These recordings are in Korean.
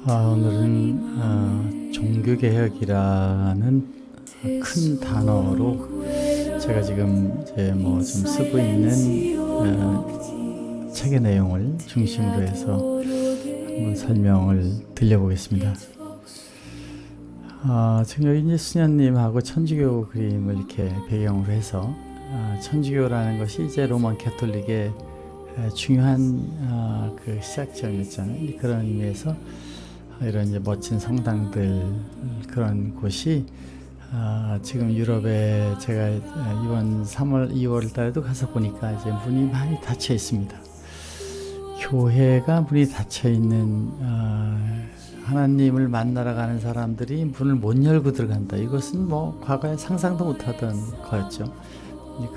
오늘은 종교개혁이라는 큰 단어로 제가 지금 이제 뭐 좀 쓰고 있는 책의 내용을 중심으로 해서 한번 설명을 드려보겠습니다. 지금 여기 이제 수녀님하고 천주교 그림을 이렇게 배경으로 해서 천주교라는 것이 이제 로만 캐톨릭의 중요한 그 시작점이었잖아요. 그런 의미에서 이런 이제 멋진 성당들 그런 곳이 지금 유럽에 제가 이번 3월, 2월 달에도 가서 보니까 이제 문이 많이 닫혀 있습니다. 교회가 문이 닫혀 있는 하나님을 만나러 가는 사람들이 문을 못 열고 들어간다. 이것은 뭐 과거에 상상도 못하던 거였죠.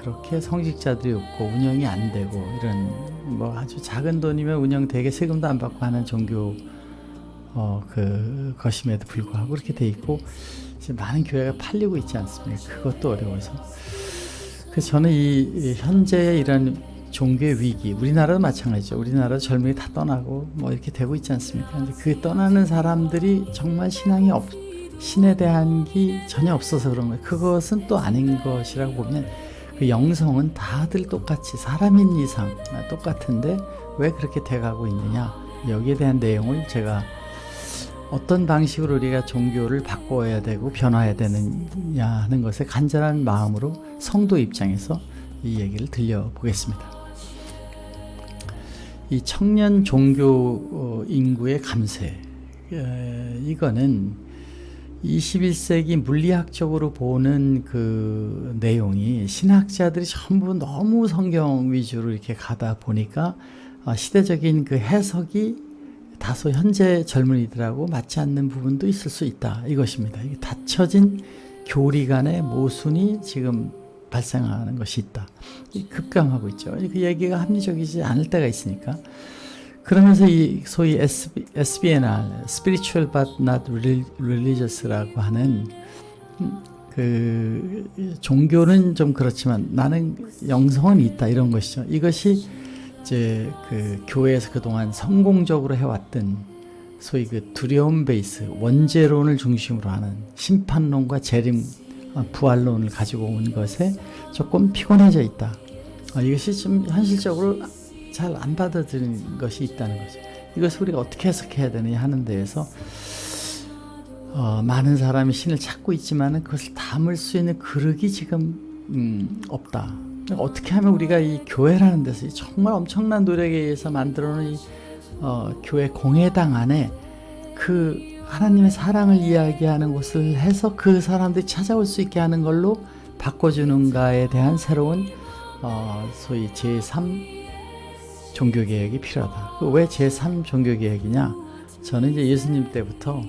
그렇게 성직자들이 없고 운영이 안 되고 이런 뭐 아주 작은 돈이면 운영되게 세금도 안 받고 하는 종교 것임에도 불구하고 그렇게 돼 있고 이제 많은 교회가 팔리고 있지 않습니까? 그것도 어려워서. 그래서 저는 이 현재의 이런 종교의 위기, 우리나라도 마찬가지죠. 우리나라도 젊은이 다 떠나고 뭐 이렇게 되고 있지 않습니까? 근데 그 떠나는 사람들이 정말 신에 대한 게 전혀 없어서 그런 거예요. 그것은 또 아닌 것이라고 보면 그 영성은 다들 똑같이 사람인 이상 똑같은데 왜 그렇게 돼가고 있느냐, 여기에 대한 내용을 제가 어떤 방식으로 우리가 종교를 바꿔야 되고 변화해야 되느냐 하는 것에 간절한 마음으로 성도 입장에서 이 얘기를 들려보겠습니다. 이 청년 종교 인구의 감쇄, 이거는 21세기 물리학적으로 보는 그 내용이 신학자들이 전부 너무 성경 위주로 이렇게 가다 보니까 시대적인 그 해석이 다소 현재 젊은이들하고 맞지 않는 부분도 있을 수 있다, 이것입니다. 이게 닫혀진 교리 간의 모순이 지금 발생하는 것이 있다, 급감하고 있죠. 그 얘기가 합리적이지 않을 때가 있으니까. 그러면서 이 소위 SBNR, Spiritual but not Religious라고 하는 그 종교는 좀 그렇지만 나는 영성은 있다, 이런 것이죠. 이것이 이제 그 교회에서 그동안 성공적으로 해왔던 소위 그 두려움 베이스, 원죄론을 중심으로 하는 심판론과 재림, 부활론을 가지고 온 것에 조금 피곤해져 있다. 이것이 좀 현실적으로 잘 안 받아들이는 것이 있다는 거죠. 이것을 우리가 어떻게 해석해야 되느냐 하는 데에서 많은 사람이 신을 찾고 있지만 그것을 담을 수 있는 그릇이 지금 없다. 어떻게 하면 우리가 이 교회라는 데서 정말 엄청난 노력에 의해서 만들어놓은 이 교회 공회당 안에 그 하나님의 사랑을 이야기하는 것을 해서 그 사람들이 찾아올 수 있게 하는 걸로 바꿔주는가에 대한 새로운 소위 제3 종교개혁이 필요하다. 왜 제3 종교개혁이냐? 저는 이제 예수님 때부터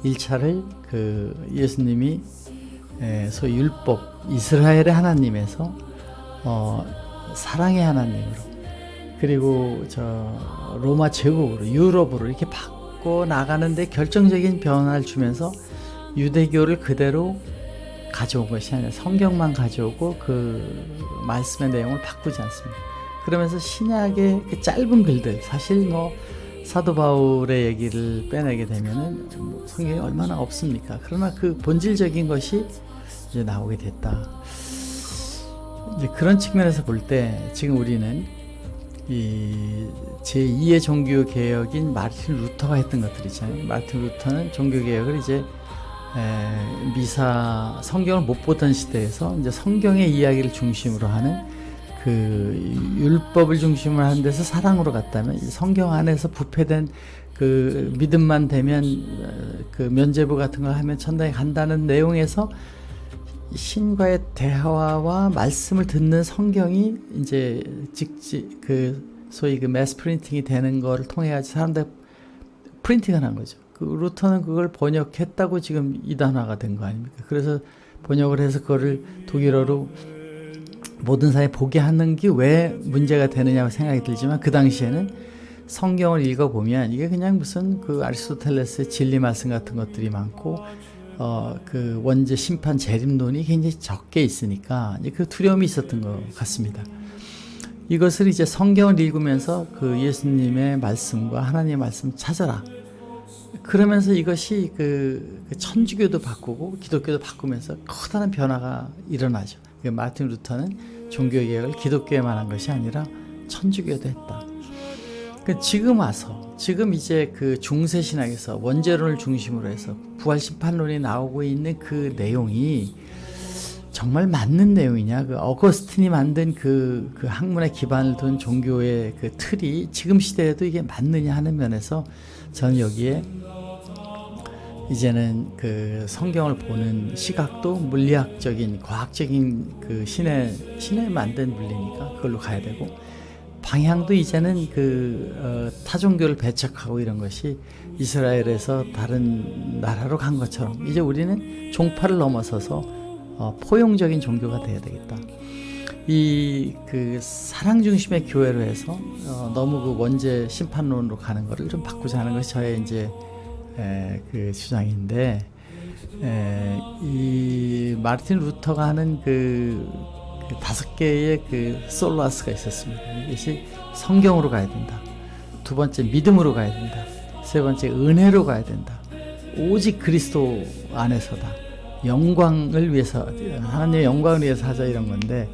1차를 그 예수님이 소위 율법, 이스라엘의 하나님에서 사랑의 하나님으로, 그리고 저 로마 제국으로, 유럽으로 이렇게 바꿔 나가는데 결정적인 변화를 주면서 유대교를 그대로 가져온 것이 아니라 성경만 가져오고 그 말씀의 내용을 바꾸지 않습니다. 그러면서 신약의 그 짧은 글들, 사실 뭐 사도 바울의 얘기를 빼내게 되면은 성경이 얼마나 없습니까? 그러나 그 본질적인 것이 이제 나오게 됐다. 이제 그런 측면에서 볼 때 지금 우리는 이 제2의 종교 개혁인 마르틴 루터가 했던 것들 있잖아요. 마르틴 루터는 종교 개혁을 이제 미사, 성경을 못 보던 시대에서 이제 성경의 이야기를 중심으로 하는 그 율법을 중심으로 하는 데서 사랑으로 갔다면 성경 안에서 부패된 그 믿음만 되면 그 면죄부 같은 걸 하면 천당에 간다는 내용에서 신과의 대화와 말씀을 듣는 성경이 이제 그 소위 그 매스 프린팅이 되는 거를 통해 사람들 프린팅을 한 거죠. 그 루터는 그걸 번역했다고 지금 이단화가 된 거 아닙니까? 그래서 번역을 해서 그거를 독일어로 모든 사람이 보게 하는 게 왜 문제가 되느냐고 생각이 들지만 그 당시에는 성경을 읽어보면 이게 그냥 무슨 그 아리스토텔레스의 진리 말씀 같은 것들이 많고 그 원죄 심판 재림론이 굉장히 적게 있으니까 그 두려움이 있었던 것 같습니다. 이것을 이제 성경을 읽으면서 그 예수님의 말씀과 하나님의 말씀 찾아라. 그러면서 이것이 그 천주교도 바꾸고 기독교도 바꾸면서 커다란 변화가 일어나죠. 마틴 루터는 종교개혁을 기독교에만 한 것이 아니라 천주교도 했다. 지금 이제 그 중세신학에서 원죄론을 중심으로 해서 부활심판론이 나오고 있는 그 내용이 정말 맞는 내용이냐, 그 어거스틴이 만든 그 학문에 기반을 둔 종교의 그 틀이 지금 시대에도 이게 맞느냐 하는 면에서 저는 여기에 이제는 그 성경을 보는 시각도 물리학적인 과학적인 그 신에 만든 물리니까 그걸로 가야 되고, 방향도 이제는 타종교를 배척하고 이런 것이 이스라엘에서 다른 나라로 간 것처럼 이제 우리는 종파를 넘어서서 포용적인 종교가 돼야 되겠다. 그 사랑 중심의 교회로 해서 너무 그 원죄 심판론으로 가는 거를 좀 바꾸자 하는 것이 저의 이제 그 주장인데, 이 마르틴 루터가 하는 그 5개의 그 솔라스가 있었습니다. 이것이 성경으로 가야 된다. 두 번째 믿음으로 가야 된다. 세 번째 은혜로 가야 된다. 오직 그리스도 안에서다. 영광을 위해서, 하나님의 영광을 위해서 하자, 이런 건데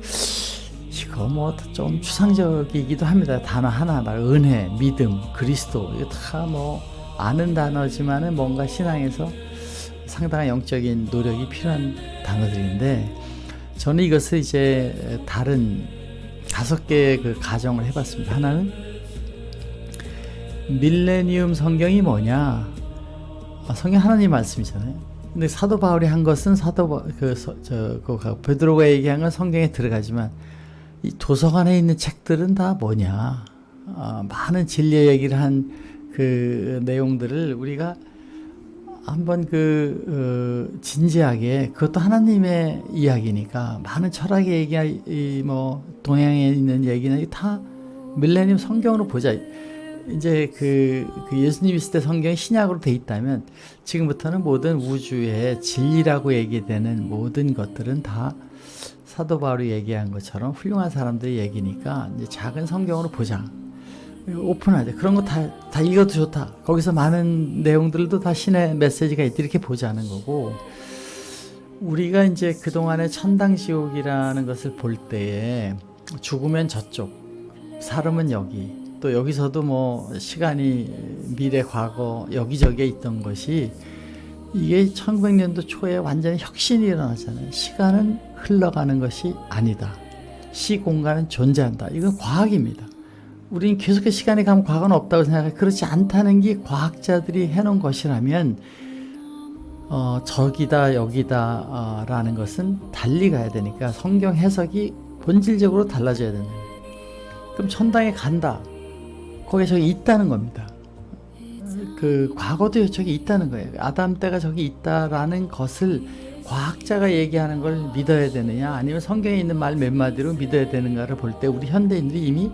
이거 뭐 좀 추상적이기도 합니다. 단어 하나하나 은혜, 믿음, 그리스도, 이거 다 뭐 아는 단어지만은 뭔가 신앙에서 상당한 영적인 노력이 필요한 단어들인데, 저는 이것을 이제 다른 5개의 그 가정을 해봤습니다. 하나는 밀레니움 성경이 뭐냐? 성경 하나님 말씀이잖아요. 근데 사도 바울이 한 것은 베드로가 얘기한 건 성경에 들어가지만 이 도서관에 있는 책들은 다 뭐냐? 많은 진리의 얘기를 한 그 내용들을 우리가 한번 진지하게, 그것도 하나님의 이야기니까 많은 철학의 얘기, 뭐 동양에 있는 얘기나 다 밀레니엄 성경으로 보자. 이제 그 예수님 있을 때 성경이 신약으로 돼 있다면 지금부터는 모든 우주의 진리라고 얘기되는 모든 것들은 다 사도 바울이 얘기한 것처럼 훌륭한 사람들의 얘기니까 이제 작은 성경으로 보자. 오픈하자. 그런 거 다 읽어도 좋다. 거기서 많은 내용들도 다 신의 메시지가 있다. 이렇게 보자는 거고, 우리가 이제 그동안의 천당지옥이라는 것을 볼 때에 죽으면 저쪽, 살으면 여기, 또 여기서도 뭐 시간이 미래, 과거 여기저기에 있던 것이 이게 1900년도 초에 완전히 혁신이 일어나잖아요. 시간은 흘러가는 것이 아니다. 시공간은 존재한다. 이건 과학입니다. 우리는 계속해서 시간이 가면 과거는 없다고 생각해요. 그렇지 않다는 게 과학자들이 해놓은 것이라면 저기다 여기다 라는 것은 달리 가야 되니까 성경 해석이 본질적으로 달라져야 된다. 그럼 천당에 간다. 거기에 저기 있다는 겁니다. 그 과거도 저기 있다는 거예요. 아담 때가 저기 있다라는 것을 과학자가 얘기하는 걸 믿어야 되느냐, 아니면 성경에 있는 말 몇 마디로 믿어야 되는가를 볼 때 우리 현대인들이 이미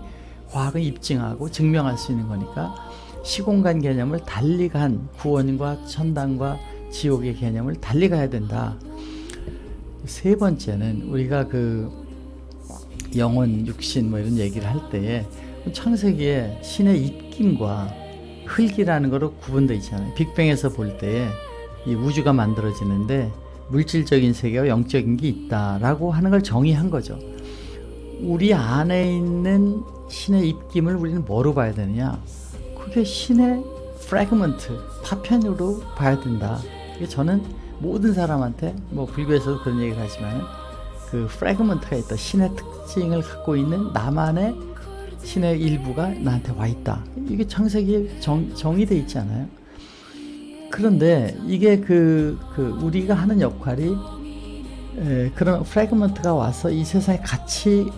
과학을 입증하고 증명할 수 있는 거니까 시공간 개념을 달리 간, 구원과 천당과 지옥의 개념을 달리 가야 된다. 세 번째는 우리가 그 영혼, 육신 뭐 이런 얘기를 할 때에 창세기에 신의 입김과 흙이라는 거로 구분되어 있잖아요. 빅뱅에서 볼 때에 이 우주가 만들어지는데 물질적인 세계와 영적인 게 있다라고 하는 걸 정의한 거죠. 우리 안에 있는 신의 입김을 우리는 뭐로 봐야 되느냐? 그게 신의 프래그먼트, 파편으로 봐야 된다. 저는 모든 사람한테, 뭐 불교에서도 그런 얘기를 하지만 그 프래그먼트가 있다. 신의 특징을 갖고 있는 나만의 신의 일부가 나한테 와 있다. 이게 창세기에 정의되어 있지 않아요? 그런데 이게 우리가 하는 역할이 그런 프래그먼트가 와서 이 세상에 같이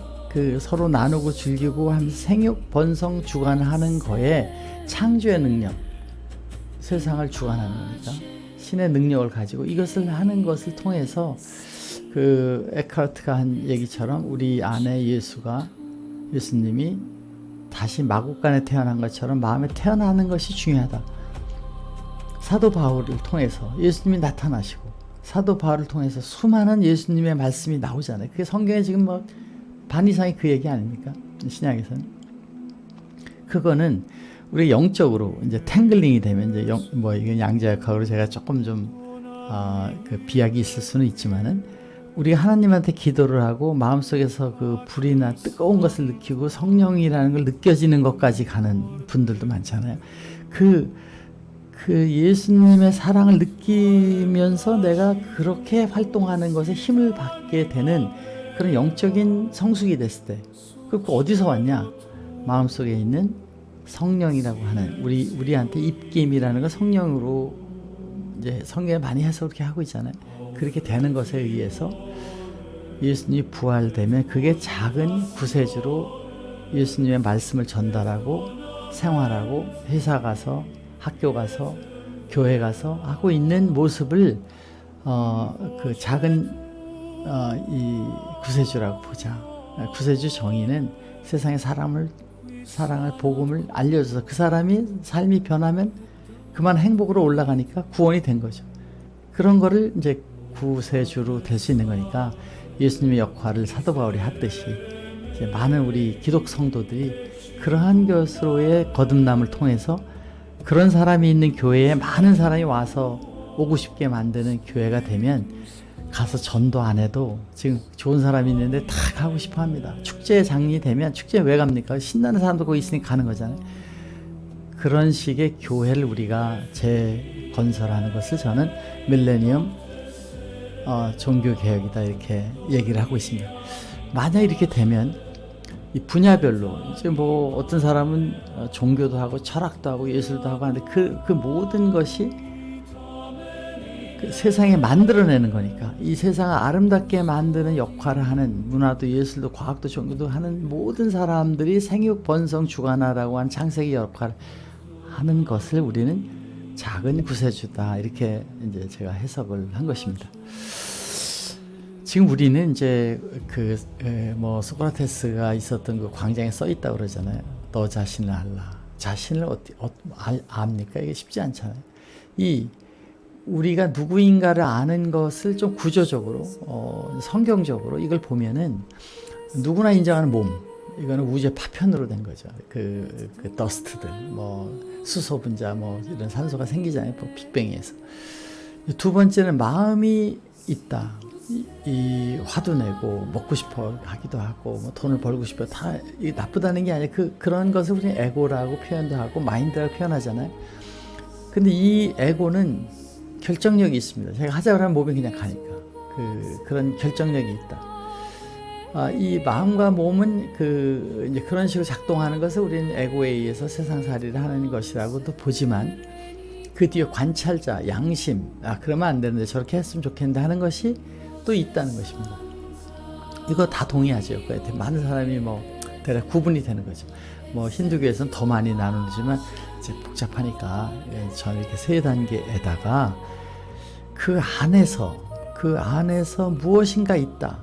서로 나누고 즐기고 하면서 생육, 번성, 주관하는 거에 창조의 능력, 세상을 주관하는 거니까 신의 능력을 가지고 이것을 하는 것을 통해서 에카르트가 한 얘기처럼 우리 안에 예수님이 다시 마국간에 태어난 것처럼 마음에 태어나는 것이 중요하다. 사도 바울을 통해서 예수님이 나타나시고 사도 바울을 통해서 수많은 예수님의 말씀이 나오잖아요. 그게 성경에 지금 뭐 반 이상이 그 얘기 아닙니까? 신약에서는. 그거는 우리 영적으로 이제 탱글링이 되면 이제 뭐 이건 양자역학으로 제가 조금 좀 그 비약이 있을 수는 있지만은 우리가 하나님한테 기도를 하고 마음속에서 그 불이나 뜨거운 것을 느끼고 성령이라는 걸 느껴지는 것까지 가는 분들도 많잖아요. 그 예수님의 사랑을 느끼면서 내가 그렇게 활동하는 것에 힘을 받게 되는 그런 영적인 성숙이 됐을 때, 그 어디서 왔냐? 마음속에 있는 성령이라고 하는 우리한테 입김이라는 건 성령으로 이제 성경에 많이 해서 그렇게 하고 있잖아요. 그렇게 되는 것에 의해서 예수님이 부활되면 그게 작은 구세주로 예수님의 말씀을 전달하고 생활하고 회사 가서 학교 가서 교회 가서 하고 있는 모습을 그 작은 이 구세주라고 보자. 구세주 정의는 세상의 사랑을 복음을 알려줘서 그 사람이 삶이 변하면 그만 행복으로 올라가니까 구원이 된 거죠. 그런 거를 이제 구세주로 될 수 있는 거니까 예수님의 역할을 사도 바울이 했듯이 이제 많은 우리 기독 성도들이 그러한 것으로의 거듭남을 통해서 그런 사람이 있는 교회에 많은 사람이 와서 오고 싶게 만드는 교회가 되면 가서 전도 안 해도 지금 좋은 사람이 있는데 다 가고 싶어 합니다. 축제장이 되면 축제에 왜 갑니까? 신나는 사람도 거기 있으니 가는 거잖아요. 그런 식의 교회를 우리가 재건설하는 것을 저는 밀레니엄 종교개혁이다 이렇게 얘기를 하고 있습니다. 만약 이렇게 되면 이 분야별로 이제 뭐 어떤 사람은 종교도 하고 철학도 하고 예술도 하고 하는데 그 모든 것이 그 세상에 만들어내는 거니까 이 세상을 아름답게 만드는 역할을 하는 문화도 예술도 과학도 종교도 하는 모든 사람들이 생육 번성 주관하라고 한 창세기 역할을 하는 것을 우리는 작은 구세주다 이렇게 이제 제가 해석을 한 것입니다. 지금 우리는 이제 뭐 소크라테스가 있었던 그 광장에 써 있다고 그러잖아요. 너 자신을 알라. 자신을 압니까? 이게 쉽지 않잖아요. 우리가 누구인가를 아는 것을 좀 구조적으로 성경적으로 이걸 보면은 누구나 인정하는 몸, 이거는 우주의 파편으로 된 거죠. 그 더스트들, 뭐 수소 분자, 뭐 이런 산소가 생기잖아요. 빅뱅에서. 두 번째는 마음이 있다. 이 화도 내고 먹고 싶어 하기도 하고 뭐 돈을 벌고 싶어 다 나쁘다는 게 아니라 그런 것을 우리는 에고라고 표현도 하고 마인드라고 표현하잖아요. 근데 이 에고는 결정력이 있습니다. 제가 하자고 하면 몸이 그냥 가니까 그런 결정력이 있다. 이 마음과 몸은 이제 그런 식으로 작동하는 것을 우리는 에고에 의해서 세상살이를 하는 것이라고도 보지만 그 뒤에 관찰자, 양심, 그러면 안 되는데 저렇게 했으면 좋겠는데 하는 것이 또 있다는 것입니다. 이거 다 동의하죠. 많은 사람이 뭐 대략 구분이 되는 거죠. 뭐 힌두교에서는 더 많이 나누지만 이제 복잡하니까 저는 이렇게 세 단계에다가 그 안에서 무엇인가 있다.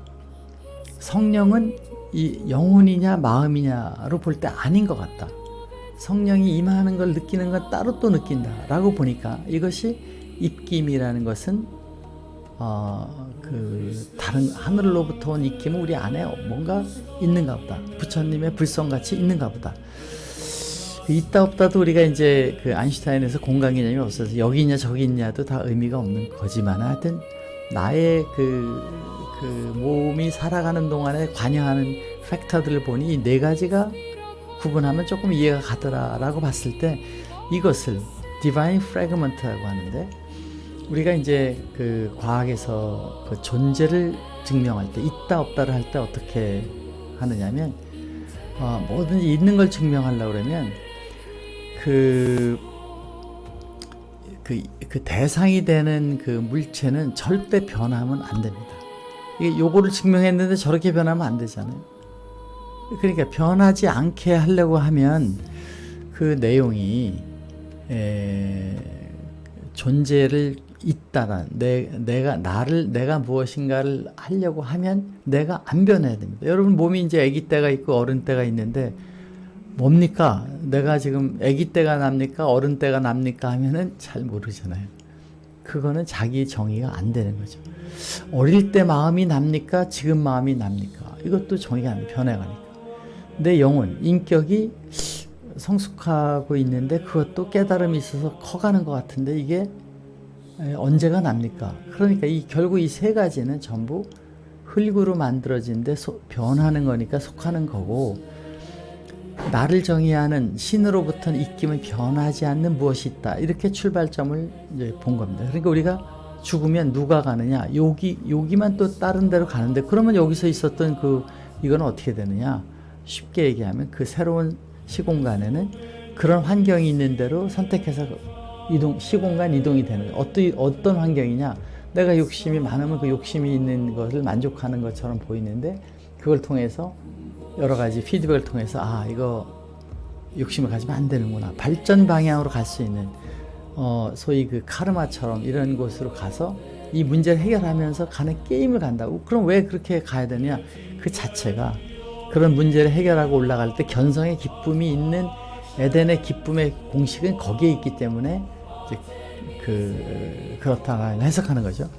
성령은 이 영혼이냐 마음이냐로 볼 때 아닌 것 같다. 성령이 임하는 걸 느끼는 건 따로 또 느낀다 라고 보니까 이것이 입김이라는 것은 다른 하늘로부터 온 입김은 우리 안에 뭔가 있는가 보다. 부처님의 불성같이 있는가 보다. 있다 없다도 우리가 이제 아인슈타인에서 공간 개념이 없어서 여기 있냐 저기 있냐도 다 의미가 없는 거지만 하여튼 나의 몸이 살아가는 동안에 관여하는 팩터들을 보니 이 네 가지가 구분하면 조금 이해가 가더라라고 봤을 때 이것을 디바인 프래그먼트라고 하는데 우리가 이제 과학에서 존재를 증명할 때 있다 없다를 할 때 어떻게 하느냐면 뭐든지 있는 걸 증명하려고 그러면 그 대상이 되는 그 물체는 절대 변하면 안 됩니다. 이게 요거를 증명했는데 저렇게 변하면 안 되잖아요. 그러니까 변하지 않게 하려고 하면 그 내용이 존재를 있다란 내가 무엇인가를 하려고 하면 내가 안 변해야 됩니다. 여러분 몸이 이제 아기 때가 있고 어른 때가 있는데 뭡니까? 내가 지금 아기 때가 납니까? 어른 때가 납니까? 하면은 잘 모르잖아요. 그거는 자기 정의가 안 되는 거죠. 어릴 때 마음이 납니까? 지금 마음이 납니까? 이것도 정의가 안 돼. 변해가니까. 내 영혼, 인격이 성숙하고 있는데 그것도 깨달음이 있어서 커가는 것 같은데 이게 언제가 납니까? 그러니까 결국 이 세 가지는 전부 흙으로 만들어진데 변하는 거니까 속하는 거고, 나를 정의하는 신으로부터는 입김은 변하지 않는 무엇이 있다. 이렇게 출발점을 이제 본 겁니다. 그러니까 우리가 죽으면 누가 가느냐? 여기만 또 다른 데로 가는데, 그러면 여기서 있었던 이건 어떻게 되느냐? 쉽게 얘기하면 그 새로운 시공간에는 그런 환경이 있는 대로 선택해서 시공간 이동이 되는 거예요. 어떤 환경이냐? 내가 욕심이 많으면 그 욕심이 있는 것을 만족하는 것처럼 보이는데, 그걸 통해서 여러 가지 피드백을 통해서 이거 욕심을 가지면 안 되는구나. 발전 방향으로 갈 수 있는 소위 그 카르마처럼 이런 곳으로 가서 이 문제를 해결하면서 가는 게임을 간다고. 그럼 왜 그렇게 가야 되냐? 그 자체가 그런 문제를 해결하고 올라갈 때 견성의 기쁨이 있는 에덴의 기쁨의 공식은 거기에 있기 때문에 이제 그렇다고 해석하는 거죠.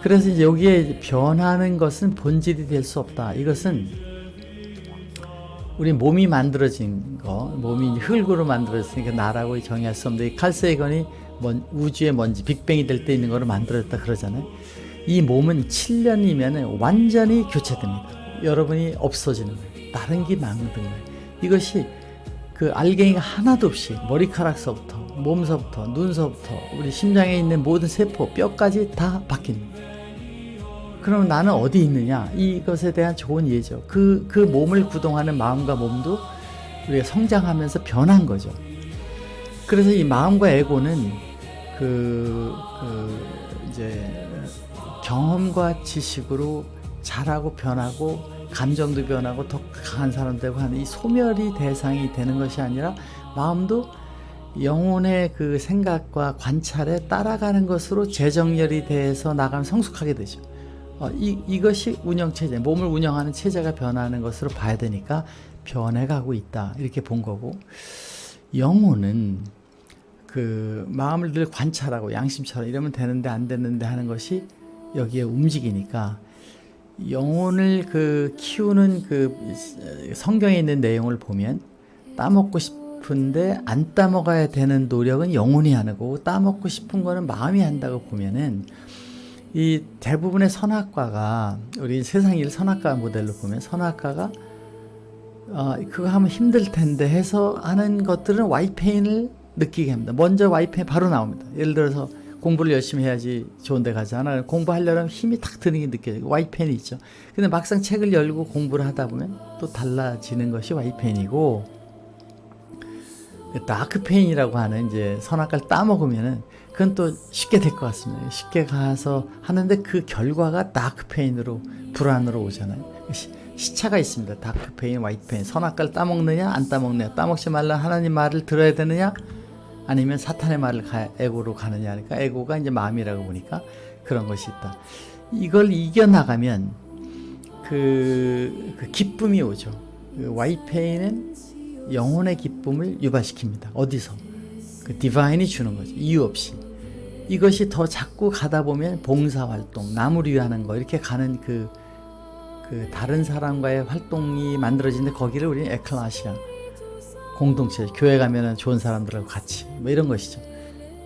그래서 이제 여기에 변하는 것은 본질이 될 수 없다. 이것은 우리 몸이 만들어진 거, 몸이 흙으로 만들어졌으니까 나라고 정의할 수 없는데, 칼 세이건이 우주의 먼지, 빅뱅이 될 때 있는 거로 만들어졌다 그러잖아요. 이 몸은 7년이면 완전히 교체됩니다. 여러분이 없어지는 거예요. 다른 게 만든 거예요. 이것이 그 알갱이가 하나도 없이 머리카락서부터 몸서부터 눈서부터 우리 심장에 있는 모든 세포, 뼈까지 다 바뀝니다. 그럼 나는 어디 있느냐? 이것에 대한 좋은 예죠. 그 몸을 구동하는 마음과 몸도 우리가 성장하면서 변한 거죠. 그래서 이 마음과 에고는 이제 경험과 지식으로 자라고 변하고 감정도 변하고 더 강한 사람 되고 하는 이 소멸이 대상이 되는 것이 아니라, 마음도 영혼의 그 생각과 관찰에 따라가는 것으로 재정렬이 돼서 나가면 성숙하게 되죠. 이것이 운영체제, 몸을 운영하는 체제가 변하는 것으로 봐야 되니까 변해가고 있다, 이렇게 본 거고, 영혼은 그 마음을 늘 관찰하고 양심처럼 이러면 되는데 안 되는데 하는 것이 여기에 움직이니까, 영혼을 키우는 성경에 있는 내용을 보면 따먹고 싶은데 안 따먹어야 되는 노력은 영혼이 하는 거고, 따먹고 싶은 거는 마음이 한다고 보면은, 이 대부분의 선악과가, 우리 세상 일 선악과 모델로 보면 선악과가 그거 하면 힘들 텐데 해서 하는 것들은 와이페인을 느끼게 합니다. 먼저 와이페인 바로 나옵니다. 예를 들어서 공부를 열심히 해야지 좋은 데 가잖아. 공부하려면 힘이 탁 드는 게 느껴져요. 와이페인이 있죠. 근데 막상 책을 열고 공부를 하다 보면 또 달라지는 것이 와이페인이고, 다크페인이라고 하는 이제 선악과를 따먹으면은 그건 또 쉽게 될 것 같습니다. 쉽게 가서 하는데 그 결과가 다크페인으로, 불안으로 오잖아요. 시차가 있습니다. 다크페인, 화이트페인. 선악과를 따먹느냐 안 따먹느냐, 따먹지 말라 하나님 말을 들어야 되느냐 아니면 사탄의 말을 에고로 가느냐 하니까, 에고가 이제 마음이라고 보니까 그런 것이 있다. 이걸 이겨나가면 그 기쁨이 오죠. 화이트페인은 영혼의 기쁨을 유발시킵니다. 어디서? 그 디바인이 주는 거죠. 이유 없이. 이것이 더 자꾸 가다 보면 봉사활동, 남을 위하는 거, 이렇게 가는 그 다른 사람과의 활동이 만들어지는데, 거기를 우리는 에클라시아, 공동체, 교회 가면은 좋은 사람들하고 같이, 뭐 이런 것이죠.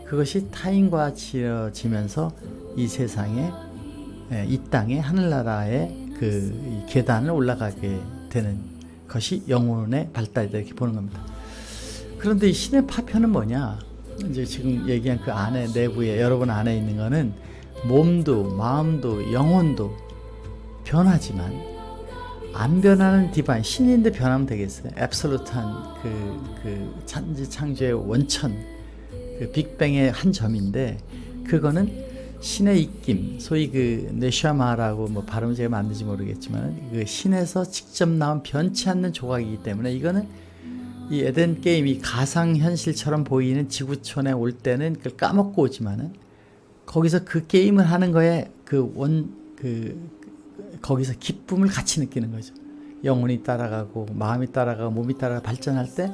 그것이 타인과 지어지면서 이 세상에, 이 땅에, 하늘나라의 이 계단을 올라가게 되는 것이 영혼의 발달이다, 이렇게 보는 겁니다. 그런데 이 신의 파편은 뭐냐? 이제 지금 얘기한 그 안에, 내부에, 여러분 안에 있는 거는 몸도 마음도 영혼도 변하지만 안 변하는 디바인, 신인데 변하면 되겠어요? 앱솔루트한 그 천지 창조의 원천, 그 빅뱅의 한 점인데, 그거는 신의 입김, 소위 네샤마라고, 뭐 발음 제가 맞는지 모르겠지만 그 신에서 직접 나온 변치 않는 조각이기 때문에, 이거는 이 에덴 게임이 가상현실처럼 보이는 지구촌에 올 때는 그걸 까먹고 오지만은, 거기서 그 게임을 하는 거에 거기서 기쁨을 같이 느끼는 거죠. 영혼이 따라가고 마음이 따라가고 몸이 따라가 발전할 때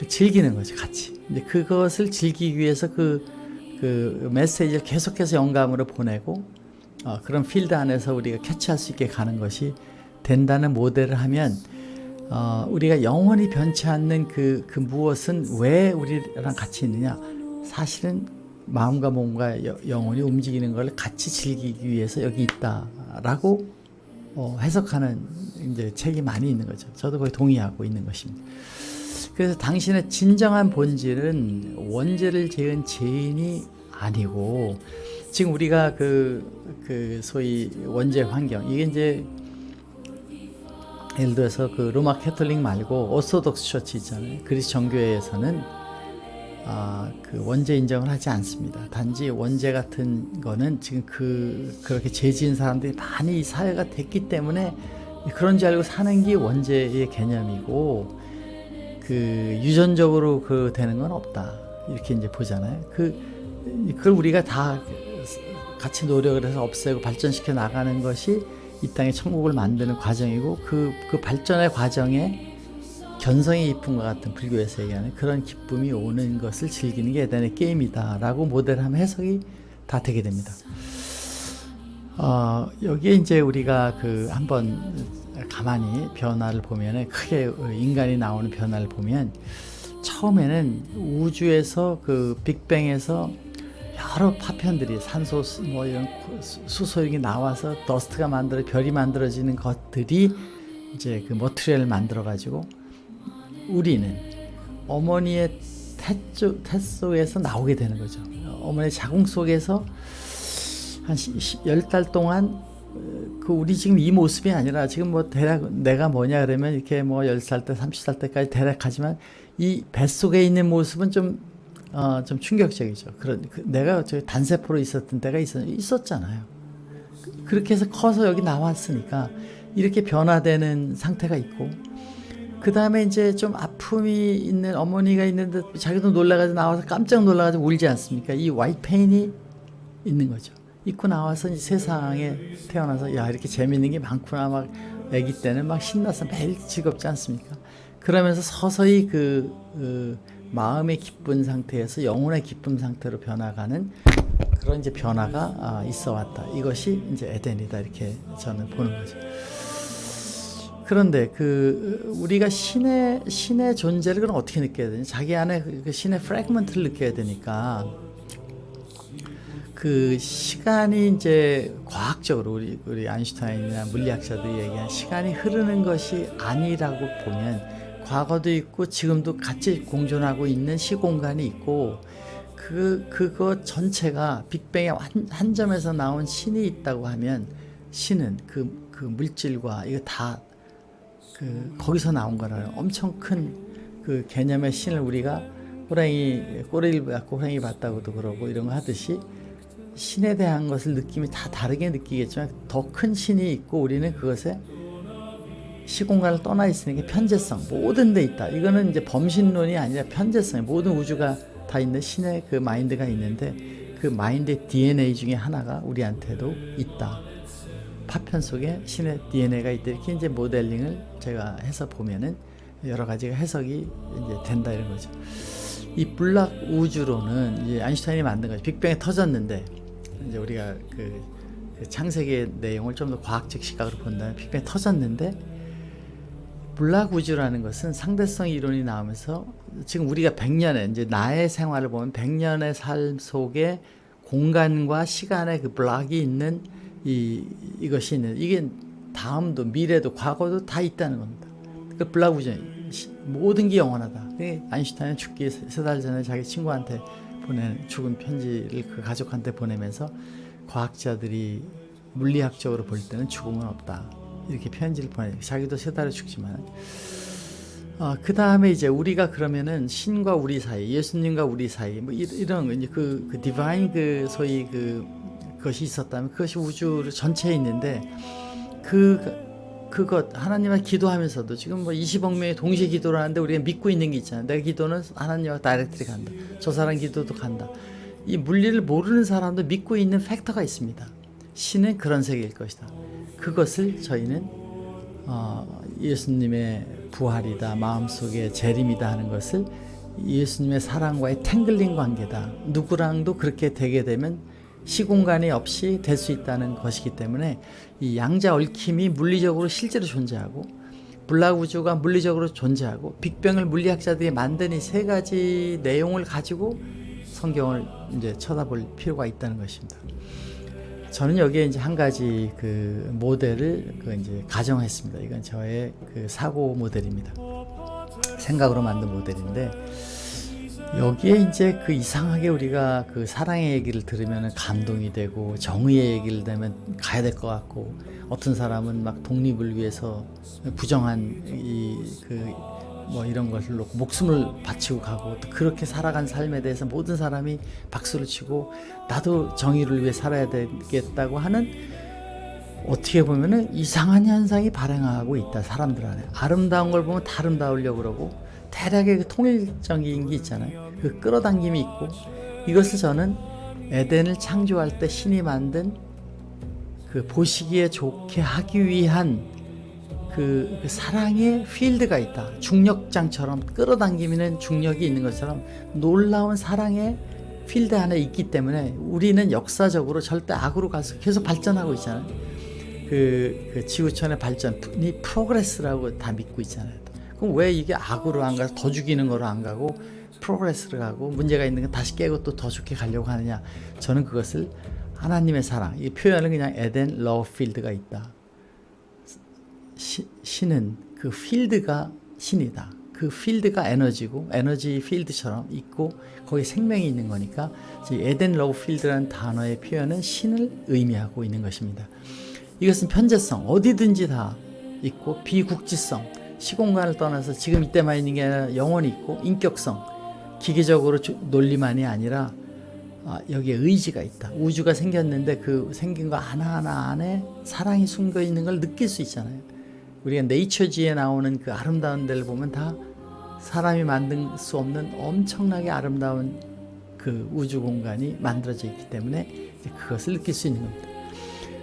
즐기는 거죠, 같이. 이제 그것을 즐기기 위해서 그 메시지를 계속해서 영감으로 보내고, 그런 필드 안에서 우리가 캐치할 수 있게 가는 것이 된다는 모델을 하면, 우리가 영원히 변치 않는 그 무엇은 왜 우리랑 같이 있느냐? 사실은 마음과 몸과 영혼이 움직이는 걸 같이 즐기기 위해서 여기 있다라고 해석하는 이제 책이 많이 있는 거죠. 저도 거의 동의하고 있는 것입니다. 그래서 당신의 진정한 본질은 원죄를 지은 죄인이 아니고, 지금 우리가 그 소위 원죄 환경, 이게 이제 예를 들어서 그 로마 캐톨릭 말고 오소독스 처치 있잖아요. 그리스 정교회에서는 그 원죄 인정을 하지 않습니다. 단지 원죄 같은 거는 지금 그렇게 죄 지은 사람들이 많이 사회가 됐기 때문에 그런 줄 알고 사는 게 원죄의 개념이고, 그 유전적으로 되는 건 없다, 이렇게 이제 보잖아요. 그걸 우리가 다 같이 노력을 해서 없애고 발전시켜 나가는 것이 이 땅에 천국을 만드는 과정이고, 그 발전의 과정에 견성의 기쁨과 같은 불교에서 얘기하는 그런 기쁨이 오는 것을 즐기는 게 에덴의 게임이다라고 모델하면 해석이 다 되게 됩니다. 여기에 이제 우리가 한번 가만히 변화를 보면, 크게 인간이 나오는 변화를 보면, 처음에는 우주에서 빅뱅에서 여러 파편들이 산소 뭐 이런 수소 이렇게 나와서 더스트가 별이 만들어지는 것들이 이제 그 머티리얼을 만들어 가지고 우리는 어머니의 태 속에서 나오게 되는 거죠. 어머니의 자궁 속에서 한 10달 동안 우리 지금 이 모습이 아니라, 지금 뭐 대략 내가 뭐냐 그러면 이렇게 뭐 10살 때 30살 때까지 대략하지만 이 뱃속에 있는 모습은 좀 충격적이죠. 내가 저 단세포로 있었던 때가 있었잖아요. 그렇게 해서 커서 여기 나왔으니까 이렇게 변화되는 상태가 있고, 그 다음에 이제 좀 아픔이 있는 어머니가 있는데 자기도 놀라가지고 나와서 깜짝 놀라가지고 울지 않습니까? 이 화이트 페인이 있는 거죠. 있고 나와서 이제 세상에 태어나서 이렇게 재밌는 게 많구나, 막 아기 때는 막 신나서 매일 즐겁지 않습니까? 그러면서 서서히 마음의 기쁜 상태에서 영혼의 기쁨 상태로 변화가는 그런 이제 변화가 있어 왔다. 이것이 이제 에덴이다, 이렇게 저는 보는 거죠. 그런데 우리가 신의 존재를 그럼 어떻게 느껴야 되냐? 자기 안에 그 신의 프래그먼트를 느껴야 되니까, 시간이 이제 과학적으로 우리 아인슈타인이나 물리학자들이 얘기한 시간이 흐르는 것이 아니라고 보면, 과거도 있고 지금도 같이 공존하고 있는 시공간이 있고, 그거 전체가 빅뱅의 한 점에서 나온 신이 있다고 하면, 신은 그 물질과 이거 다 거기서 나온 거라는 엄청 큰 개념의 신을 우리가 꼬리를 갖고 호랑이 봤다고도 그러고 이런 거 하듯이, 신에 대한 것을 느낌이 다 다르게 느끼겠지만 더 큰 신이 있고, 우리는 그것에 시공간을 떠나 있으니까 편재성, 모든 데 있다. 이거는 이제 범신론이 아니라 편재성, 모든 우주가 다 있는 신의 마인드가 있는데, 그 마인드의 DNA 중에 하나가 우리한테도 있다. 파편 속에 신의 DNA가 있다. 이렇게 이제 모델링을 제가 해서 보면은 여러 가지가 해석이 이제 된다, 이런 거죠. 이 블락 우주론은 이제 아인슈타인이 만든 거죠. 빅뱅이 터졌는데, 이제 우리가 그 창세기의 내용을 좀 더 과학적 시각으로 본다면, 빅뱅이 터졌는데, 블락 우주라는 것은 상대성 이론이 나오면서, 지금 우리가 100년의 이제 나의 생활을 보면 100년의 삶 속에 공간과 시간의 블락이 있는 이것이 있는, 이게 다음도 미래도 과거도 다 있다는 겁니다. 블락 우주, 모든 게 영원하다. 아인슈타인은 죽기 3달 전에 자기 친구한테 보낸 죽은 편지를 그 가족한테 보내면서, 과학자들이 물리학적으로 볼 때는 죽음은 없다, 이렇게 편지를 보내. 자기도 3달에 죽지만, 그 다음에 이제 우리가 그러면은 신과 우리 사이, 예수님과 우리 사이, 뭐 이런 이제 디바인 소위 그것이 있었다면, 그것이 우주 전체에 있는데, 그것 하나님한테 기도하면서도 지금 뭐 20억 명이 동시에 기도를 하는데 우리가 믿고 있는 게 있잖아요. 내 기도는 하나님과 다이렉트리 간다. 저 사람 기도도 간다. 이 물리를 모르는 사람도 믿고 있는 팩터가 있습니다. 신은 그런 세계일 것이다. 그것을 저희는 예수님의 부활이다, 마음속에 재림이다 하는 것을 예수님의 사랑과의 탱글링 관계다. 누구랑도 그렇게 되게 되면 시공간이 없이 될 수 있다는 것이기 때문에, 이 양자 얽힘이 물리적으로 실제로 존재하고, 블락 우주가 물리적으로 존재하고 빅뱅을 물리학자들이 만든 이 세 가지 내용을 가지고 성경을 이제 쳐다볼 필요가 있다는 것입니다. 저는 여기에 이제 한 가지 그 모델을 이제 가정했습니다. 이건 저의 그 사고 모델입니다. 생각으로 만든 모델인데, 여기에 이제 그 이상하게 우리가 그 사랑의 얘기를 들으면 감동이 되고, 정의의 얘기를 들으면 가야 될 것 같고, 어떤 사람은 막 독립을 위해서 부정한 뭐 이런 것을 놓고 목숨을 바치고 가고, 또 그렇게 살아간 삶에 대해서 모든 사람이 박수를 치고 나도 정의를 위해 살아야 되겠다고 하는, 어떻게 보면은 이상한 현상이 발생하고 있다. 사람들 안에 아름다운 걸 보면 다 아름다우려고 그러고, 대략의 그 통일적인 게 있잖아요. 그 끌어당김이 있고, 이것을 저는 에덴을 창조할 때 신이 만든 그 보시기에 좋게 하기 위한 그 사랑의 필드가 있다. 중력장처럼 끌어당기는 중력이 있는 것처럼 놀라운 사랑의 필드 안에 있기 때문에 우리는 역사적으로 절대 악으로 가서 계속 발전하고 있잖아요. 그 지구촌의 발전이 프로그레스라고 다 믿고 있잖아요. 그럼 왜 이게 악으로 안 가서 더 죽이는 거로 안 가고 프로그레스를 가고 문제가 있는 건 다시 깨고 또 더 좋게 가려고 하느냐. 저는 그것을 하나님의 사랑, 이 표현을 그냥 에덴 러브 필드가 있다. 신은 그 필드가 신이다. 그 필드가 에너지고, 에너지 필드처럼 있고 거기 생명이 있는 거니까 에덴 러브 필드라는 단어의 표현은 신을 의미하고 있는 것입니다. 이것은 편재성, 어디든지 다 있고, 비국지성, 시공간을 떠나서 지금 이때만 있는 게 아니라 영원히 있고, 인격성, 기계적으로 논리만이 아니라 여기에 의지가 있다. 우주가 생겼는데 그 생긴 거 하나하나 안에 사랑이 숨겨 있는 걸 느낄 수 있잖아요. 우리가 네이처지에 나오는 그 아름다운 데를 보면 다 사람이 만들 수 없는 엄청나게 아름다운 그 우주 공간이 만들어져 있기 때문에 그것을 느낄 수 있는 겁니다.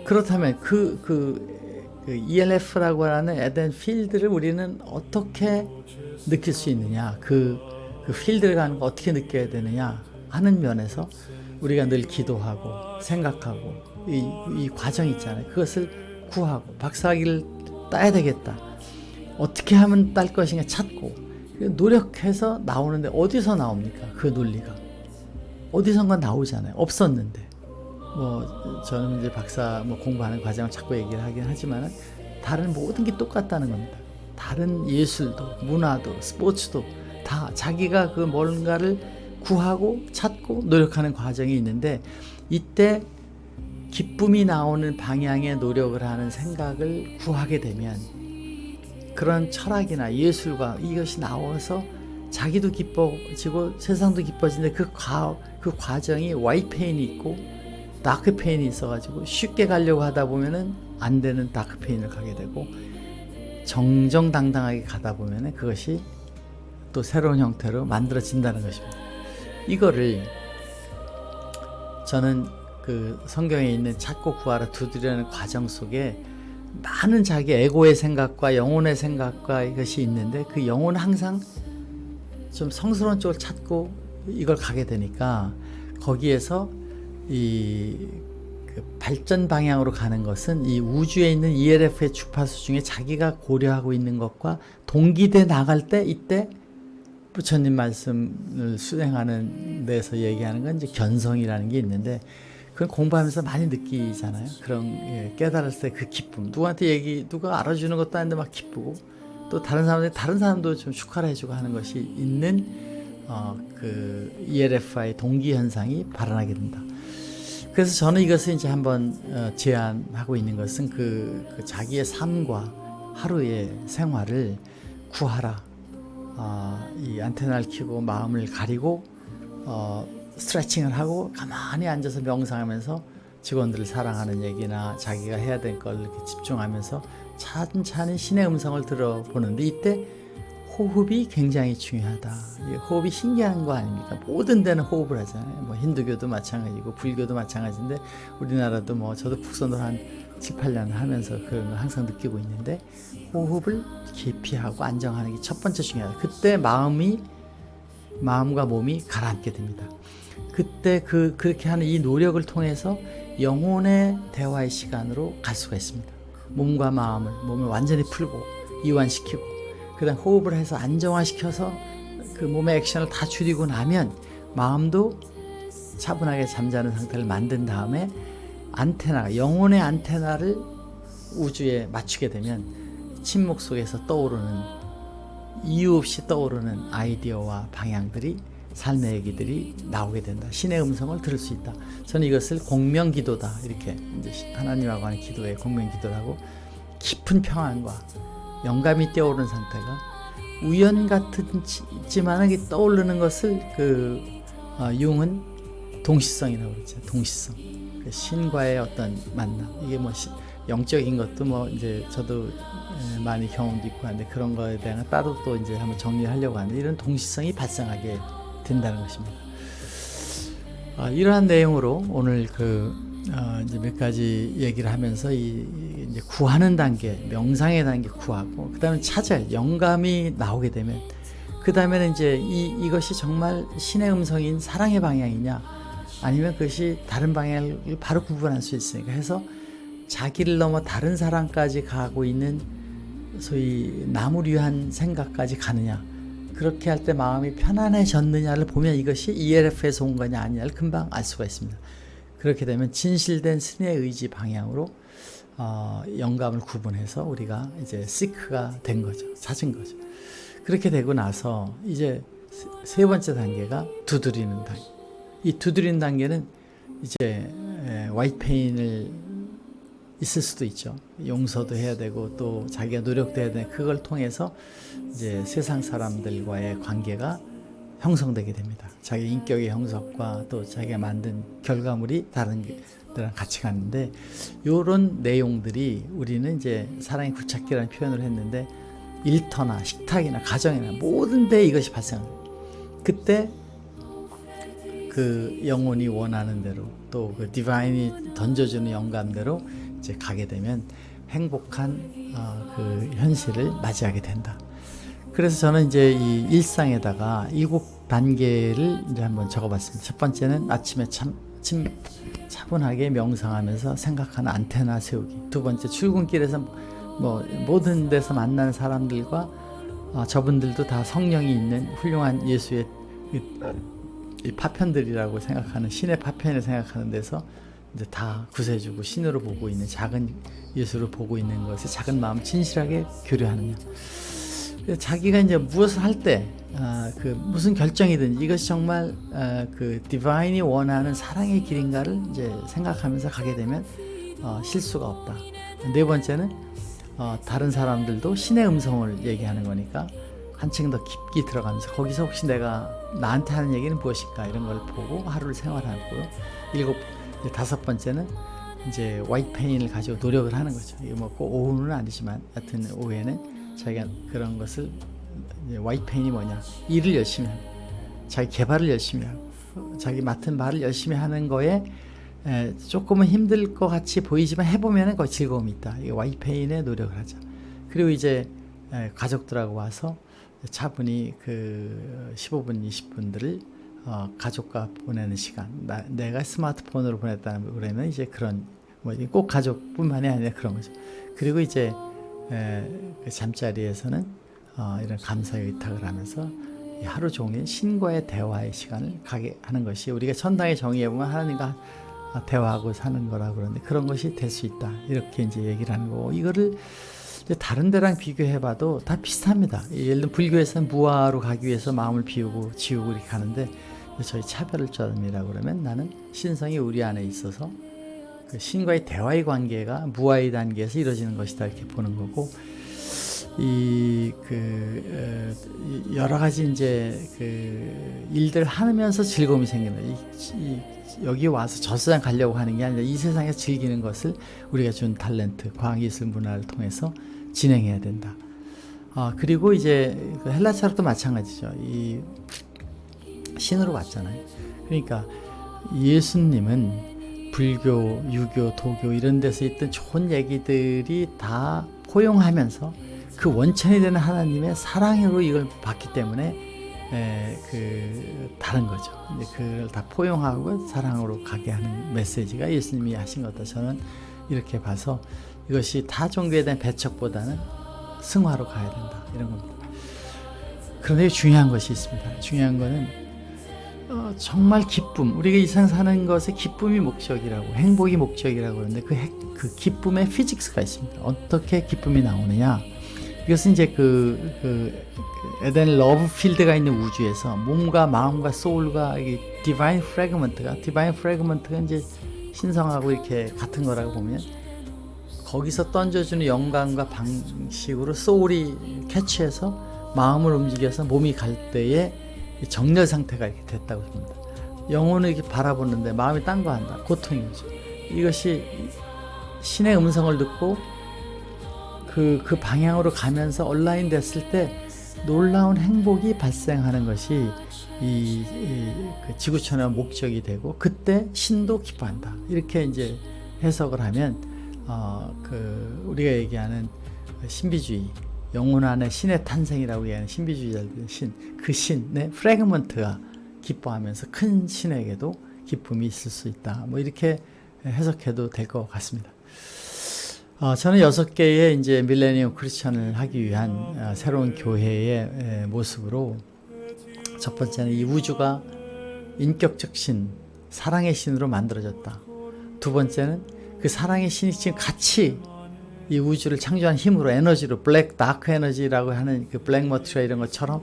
그렇다면 그 ELF라고 하는 에덴 필드를 우리는 어떻게 느낄 수 있느냐, 그 필드를 가는 거 어떻게 느껴야 되느냐 하는 면에서 우리가 늘 기도하고 생각하고 이 과정 있잖아요. 그것을 구하고 박사학위를 따야 되겠다. 어떻게 하면 딸 것인가 찾고 노력해서 나오는데 어디서 나옵니까? 그 논리가 어디선가 나오잖아요. 없었는데. 뭐 저는 이제 박사 공부하는 과정을 자꾸 얘기를 하긴 하지만 다른 모든 게 똑같다는 겁니다. 다른 예술도 문화도 스포츠도 다 자기가 그 뭔가를 구하고 찾고 노력하는 과정이 있는데, 이때 기쁨이 나오는 방향의 노력을 하는 생각을 구하게 되면 그런 철학이나 예술과 이것이 나와서 자기도 기뻐지고 세상도 기뻐지는데 그 과정이 화이트 페인이 있고 다크 페인이 있어가지고 쉽게 가려고 하다 보면은 안 되는 다크 페인을 가게 되고, 정정당당하게 가다 보면은 그것이 또 새로운 형태로 만들어진다는 것입니다. 이거를 저는 그 성경에 있는 찾고 구하라 두드리라는 과정 속에 많은 자기 에고의 생각과 영혼의 생각과 이것이 있는데, 그 영혼은 항상 좀 성스러운 쪽을 찾고 이걸 가게 되니까 거기에서 그 발전 방향으로 가는 것은 이 우주에 있는 ELF의 주파수 중에 자기가 고려하고 있는 것과 동기돼 나갈 때, 이때 부처님 말씀을 수행하는 데서 얘기하는 건 이제 견성이라는 게 있는데, 그건 공부하면서 많이 느끼잖아요. 그런 깨달았을 때 그 기쁨, 누구한테 누가 알아주는 것도 아닌데 막 기쁘고, 또 다른 사람도 좀 축하를 해주고 하는 것이 있는 그 ELF와의 동기 현상이 발현하게 된다. 그래서 저는 이것을 이제 한번 제안하고 있는 것은 그 자기의 삶과 하루의 생활을 구하라. 이 안테나를 켜고 마음을 가리고 스트레칭을 하고 가만히 앉아서 명상하면서 직원들을 사랑하는 얘기나 자기가 해야 될 걸 이렇게 집중하면서 찬찬히 신의 음성을 들어보는데, 이때 호흡이 굉장히 중요하다. 호흡이 신기한 거 아닙니까? 모든 데는 호흡을 하잖아요. 뭐 힌두교도 마찬가지고 불교도 마찬가지인데, 우리나라도 뭐 저도 국선을 한 7, 8년 하면서 그런 걸 항상 느끼고 있는데, 호흡을 깊이 하고 안정하는 게 첫 번째 중요하다. 그때 마음과 몸이 가라앉게 됩니다. 그때 그렇게 하는 이 노력을 통해서 영혼의 대화의 시간으로 갈 수가 있습니다. 몸을 완전히 풀고 이완시키고 그다음 호흡을 해서 안정화시켜서 그 몸의 액션을 다 줄이고 나면 마음도 차분하게 잠자는 상태를 만든 다음에 안테나, 영혼의 안테나를 우주에 맞추게 되면 침묵 속에서 떠오르는 이유 없이 떠오르는 아이디어와 방향들이 삶의 얘기들이 나오게 된다. 신의 음성을 들을 수 있다. 저는 이것을 공명기도다. 이렇게 이제 하나님하고 하는 기도에 공명기도라고 깊은 평안과 영감이 뛰어오르는 상태가 우연 같지만 떠오르는 것을 융은 동시성이라고 그러죠. 동시성. 신과의 어떤 만남. 이게 뭐 영적인 것도 뭐 이제 저도 많이 경험도 있고 하는데 그런 거에 대한 따로 또 이제 한번 정리하려고 하는데 이런 동시성이 발생하게 된다는 것입니다. 이러한 내용으로 오늘 이제 몇 가지 얘기를 하면서 이제 구하는 단계, 명상의 단계 구하고 그다음에 찾아야 영감이 나오게 되면 그 다음에는 이제 이것이 정말 신의 음성인 사랑의 방향이냐 아니면 그것이 다른 방향을 바로 구분할 수 있으니까 해서 자기를 넘어 다른 사람까지 가고 있는 소위 남을 위한 생각까지 가느냐 그렇게 할 때 마음이 편안해졌느냐를 보면 이것이 ELF에서 온 거냐 아니냐를 금방 알 수가 있습니다. 그렇게 되면 진실된 신의 의지 방향으로 영감을 구분해서 우리가 이제 시크가 된 거죠. 찾은 거죠. 그렇게 되고 나서 이제 세 번째 단계가 두드리는 단계. 이 두드리는 단계는 이제 화이트 페인을 있을 수도 있죠. 용서도 해야 되고 또 자기가 노력도 해야 되는 그걸 통해서 이제 세상 사람들과의 관계가 형성되게 됩니다. 자기 인격의 형성과 또 자기가 만든 결과물이 다른 데랑 같이 가는데 이런 내용들이 우리는 이제 사랑의 굴착기라는 표현을 했는데 일터나 식탁이나 가정이나 모든 데 이것이 발생합니다. 그때 그 영혼이 원하는 대로 또 그 디바인이 던져주는 영감대로 이제 가게 되면 행복한 그 현실을 맞이하게 된다. 그래서 저는 이제 이 일상에다가 7단계를 이제 한번 적어봤습니다. 첫 번째는 아침에 차분하게 명상하면서 생각하는 안테나 세우기. 두 번째 출근길에서 뭐 모든 데서 만나는 사람들과 저분들도 다 성령이 있는 훌륭한 예수의 이 파편들이라고 생각하는 신의 파편을 생각하는 데서 이제 다 구세주고 신으로 보고 있는 작은 예수를 보고 있는 것에 작은 마음 진실하게 교류하느냐. 자기가 이제 무엇을 할 때 그 무슨 결정이든 이것이 정말 그 디바인이 원하는 사랑의 길인가를 이제 생각하면서 가게 되면 실수가 없다. 네 번째는 다른 사람들도 신의 음성을 얘기하는 거니까 한층 더 깊게 들어가면서 거기서 혹시 내가 나한테 하는 얘기는 무엇일까 이런 걸 보고 하루를 생활하고요. 다섯 번째는 이제 화이트 페인을 가지고 노력을 하는 거죠. 이거 뭐 꼭 오후는 아니지만 하여튼 오후에는 자기가 그런 것을 이제 화이트 페인이 뭐냐 일을 열심히 하고 자기 개발을 열심히 하고 자기 맡은 바를 열심히 하는 거에 조금은 힘들 것 같이 보이지만 해보면 거기 즐거움이 있다. 이 화이트 페인에 노력을 하자. 그리고 이제 가족들하고 와서 차분히 그 15분 20분들을 가족과 보내는 시간. 내가 스마트폰으로 보냈다는 그러면 이제 그런 뭐 꼭 가족뿐만이 아니라 그런 거죠. 그리고 이제 그 잠자리에서는 이런 감사의 의탁을 하면서 하루 종일 신과의 대화의 시간을 가게 하는 것이 우리가 천당의 정의에 보면 하나님과 대화하고 사는 거라고 그러는데 그런 것이 될 수 있다. 이렇게 이제 얘기를 하는 거고 이거를 이제 다른 데랑 비교해봐도 다 비슷합니다. 예를 들면 불교에서는 무아로 가기 위해서 마음을 비우고 지우고 이렇게 가는데 저희 차별점이라고 그러면 나는 신성이 우리 안에 있어서 그 신과의 대화의 관계가 무아의 단계에서 이루어지는 것이다 이렇게 보는 거고 여러 가지 이제 그 일들 하면서 즐거움이 생기는 여기 와서 저 세상 가려고 하는 게 아니라 이 세상에서 즐기는 것을 우리가 준 탤런트, 과학예술 문화를 통해서 진행해야 된다. 그리고 이제 그 헬라 철학도 마찬가지죠. 이 신으로 왔잖아요. 그러니까 예수님은 불교, 유교, 도교 이런 데서 있던 좋은 얘기들이 다 포용하면서 그 원천이 되는 하나님의 사랑으로 이걸 봤기 때문에 다른 거죠. 그걸 다 포용하고 사랑으로 가게 하는 메시지가 예수님이 하신 거다. 저는 이렇게 봐서 이것이 타 종교에 대한 배척보다는 승화로 가야 된다. 이런 겁니다. 그런데 중요한 것이 있습니다. 중요한 거는 정말 기쁨, 우리가 이 세상 사는 것에 기쁨이 목적이라고, 행복이 목적이라고 그러는데 그 기쁨의 피직스가 있습니다. 어떻게 기쁨이 나오느냐? 이것은 이제 에덴 러브 필드가 있는 우주에서 몸과 마음과 소울과 디바인 프래그먼트가 이제 신성하고 이렇게 같은 거라고 보면, 거기서 던져주는 영감과 방식으로 소울이 캐치해서 마음을 움직여서 몸이 갈 때에 정렬 상태가 이렇게 됐다고 합니다. 영혼을 이렇게 바라보는데 마음이 딴 거 한다. 고통이죠. 이것이 신의 음성을 듣고 그 방향으로 가면서 온라인 됐을 때 놀라운 행복이 발생하는 것이 그 지구촌의 목적이 되고, 그때 신도 기뻐한다. 이렇게 이제 해석을 하면 우리가 얘기하는 신비주의, 영혼 안에 신의 탄생이라고 얘기하는 신비주의자들의 그 신의 프래그먼트가 기뻐하면서 큰 신에게도 기쁨이 있을 수 있다. 뭐 이렇게 해석해도 될 것 같습니다. 저는 6개의 이제 밀레니엄 크리스천을 하기 위한 새로운 교회의 모습으로, 첫 번째는 이 우주가 인격적 신, 사랑의 신으로 만들어졌다. 두 번째는 그 사랑의 신이 지금 같이 이 우주를 창조한 힘으로, 에너지로, 블랙 다크 에너지라고 하는 그 블랙 머티리얼 이런 것처럼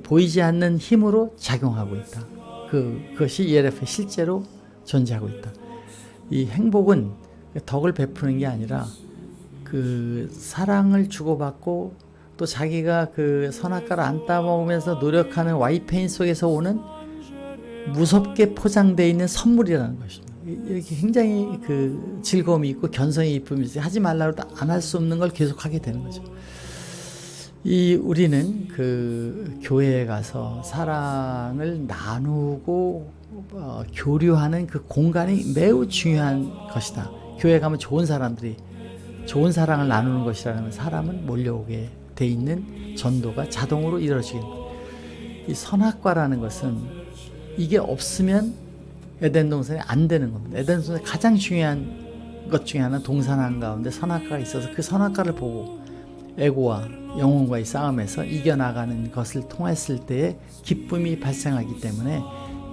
보이지 않는 힘으로 작용하고 있다. 그것이 ELF에 실제로 존재하고 있다. 이 행복은 덕을 베푸는 게 아니라 그 사랑을 주고받고 또 자기가 그 선악과를 안 따먹으면서 노력하는 와이페인 속에서 오는 무섭게 포장되어 있는 선물이라는 것입니다. 이렇게 굉장히 그 즐거움이 있고 견성이 기쁨이 있어요. 하지 말라고 안 할 수 없는 걸 계속하게 되는 거죠. 우리는 그 교회에 가서 사랑을 나누고 교류하는 그 공간이 매우 중요한 것이다. 교회 가면 좋은 사람들이 좋은 사랑을 나누는 것이라는, 사람은 몰려오게 돼 있는 전도가 자동으로 이루어지게 됩니다. 이 선악과라는 것은 이게 없으면 에덴 동산이 안 되는 겁니다. 에덴 동산의 가장 중요한 것 중에 하나는 동산 한가운데 선악과가 있어서 그 선악과를 보고 에고와 영혼과의 싸움에서 이겨나가는 것을 통했을 때에 기쁨이 발생하기 때문에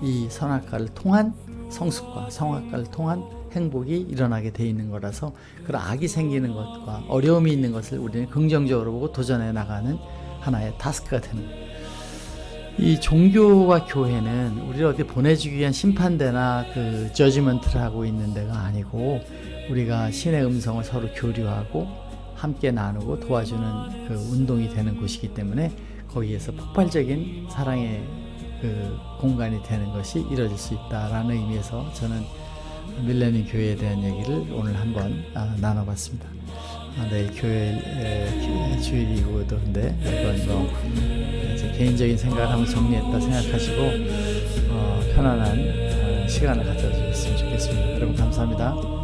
이 선악과를 통한 성숙과 성악과를 통한 행복이 일어나게 돼 있는 거라서, 그런 악이 생기는 것과 어려움이 있는 것을 우리는 긍정적으로 보고 도전해 나가는 하나의 타스크가 되는 거예요. 이 종교와 교회는 우리를 어디 보내주기 위한 심판대나 그 저지먼트를 하고 있는 데가 아니고, 우리가 신의 음성을 서로 교류하고 함께 나누고 도와주는 그 운동이 되는 곳이기 때문에 거기에서 폭발적인 사랑의 그 공간이 되는 것이 이루어질 수 있다라는 의미에서 저는 밀레니엄 교회에 대한 얘기를 오늘 한번 나눠봤습니다. 내일 교회 주일이고도인데 이건 제 개인적인 생각을 한번 정리했다 생각하시고 편안한 시간을 가져주셨으면 좋겠습니다. 여러분 감사합니다.